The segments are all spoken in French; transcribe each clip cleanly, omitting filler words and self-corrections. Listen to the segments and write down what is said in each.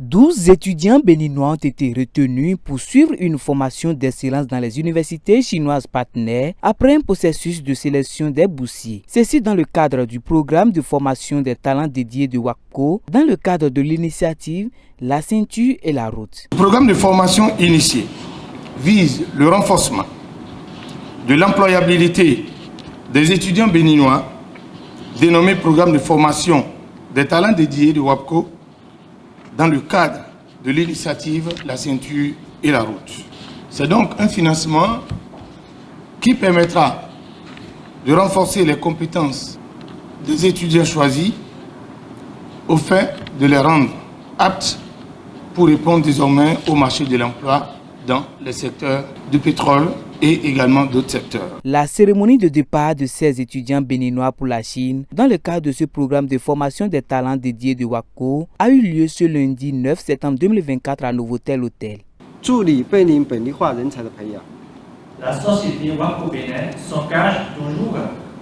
12 étudiants béninois ont été retenus pour suivre une formation d'excellence dans les universités chinoises partenaires après un processus de sélection des boursiers. Ceci dans le cadre du programme de formation des talents dédiés de WAPCO, dans le cadre de l'initiative La ceinture et la route. Le programme de formation initié vise le renforcement de l'employabilité des étudiants béninois, dénommé programme de formation des talents dédiés de WAPCO, dans le cadre de l'initiative La ceinture et la route. C'est donc un financement qui permettra de renforcer les compétences des étudiants choisis au fait de les rendre aptes pour répondre désormais au marché de l'emploi dans les secteurs du pétrole et également d'autres secteurs. La cérémonie de départ de 16 étudiants béninois pour la Chine dans le cadre de ce programme de formation des talents dédiés de WAPCO a eu lieu ce lundi 9 septembre 2024 à Novotel Hôtel. La société WAPCO Bénin s'engage toujours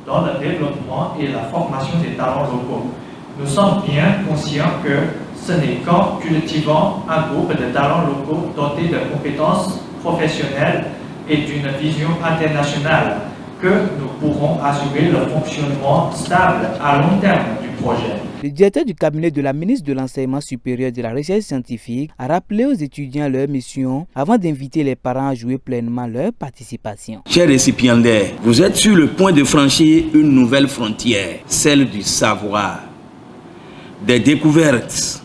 dans le développement et la formation des talents locaux. Nous sommes bien conscients que ce n'est qu'en cultivant un groupe de talents locaux dotés de compétences professionnelles et d'une vision internationale que nous pourrons assurer le fonctionnement stable à long terme du projet. Le directeur du cabinet de la ministre de l'Enseignement supérieur et de la Recherche scientifique a rappelé aux étudiants leur mission avant d'inviter les parents à jouer pleinement leur participation. Chers récipiendaires, vous êtes sur le point de franchir une nouvelle frontière, celle du savoir, des découvertes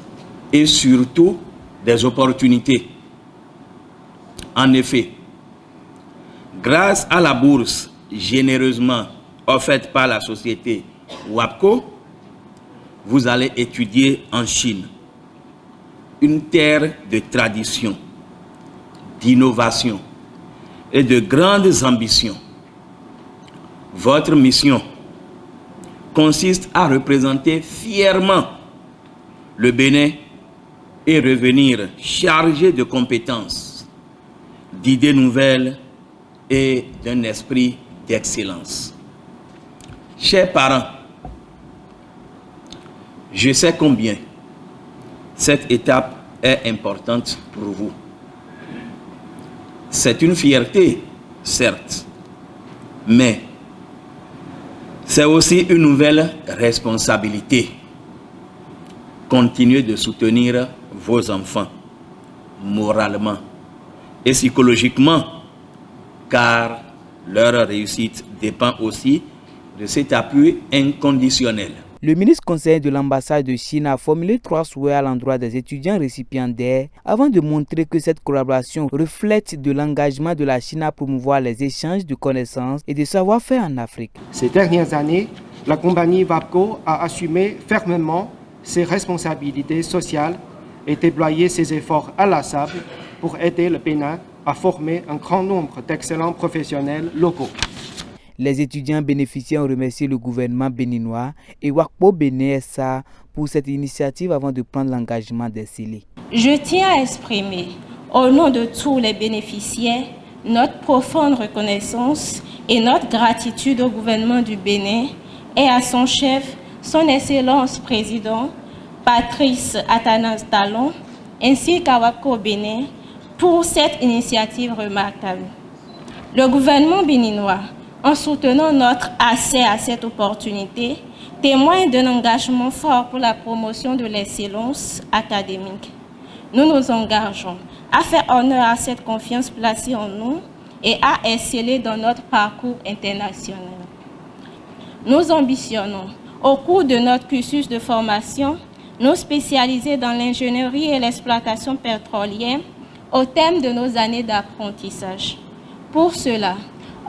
et surtout des opportunités. En effet, grâce à la bourse généreusement offerte par la société WAPCO, vous allez étudier en Chine, une terre de tradition, d'innovation et de grandes ambitions. Votre mission consiste à représenter fièrement le Bénin et revenir chargé de compétences, d'idées nouvelles et d'un esprit d'excellence. Chers parents, je sais combien cette étape est importante pour vous. C'est une fierté, certes, mais c'est aussi une nouvelle responsabilité. Continuez de soutenir vos enfants moralement et psychologiquement, car leur réussite dépend aussi de cet appui inconditionnel. Le ministre conseiller de l'ambassade de Chine a formulé 3 souhaits à l'endroit des étudiants récipiendaires avant de montrer que cette collaboration reflète de l'engagement de la Chine à promouvoir les échanges de connaissances et de savoir-faire en Afrique. Ces dernières années, la compagnie WAPCO a assumé fermement ses responsabilités sociales et déployé ses efforts inlassables pour aider le Bénin à former un grand nombre d'excellents professionnels locaux. Les étudiants bénéficiaires ont remercié le gouvernement béninois et WAPCO Bénin SA pour cette initiative avant de prendre l'engagement des scellés. Je tiens à exprimer, au nom de tous les bénéficiaires, notre profonde reconnaissance et notre gratitude au gouvernement du Bénin et à son chef, son Excellence Président, Patrice Athanas Talon, ainsi qu'à WAPCO Bénin, pour cette initiative remarquable. Le gouvernement béninois, en soutenant notre accès à cette opportunité, témoigne d'un engagement fort pour la promotion de l'excellence académique. Nous nous engageons à faire honneur à cette confiance placée en nous et à exceller dans notre parcours international. Nous ambitionnons, au cours de notre cursus de formation, nous spécialiser dans l'ingénierie et l'exploitation pétrolière au thème de nos années d'apprentissage. Pour cela,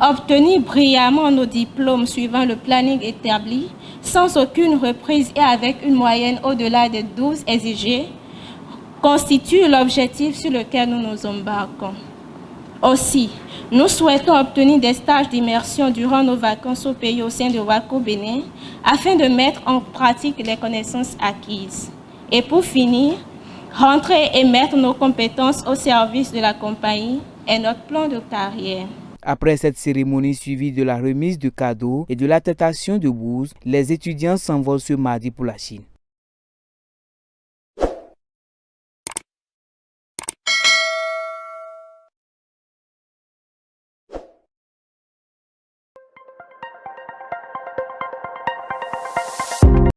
obtenir brillamment nos diplômes suivant le planning établi, sans aucune reprise et avec une moyenne au-delà des 12 exigés, constitue l'objectif sur lequel nous nous embarquons. Aussi, nous souhaitons obtenir des stages d'immersion durant nos vacances au pays au sein de WAPCO Bénin, afin de mettre en pratique les connaissances acquises. Et pour finir, rentrer et mettre nos compétences au service de la compagnie est notre plan de carrière. Après cette cérémonie suivie de la remise de cadeaux et de l'attestation de bourse, les étudiants s'envolent ce mardi pour la Chine.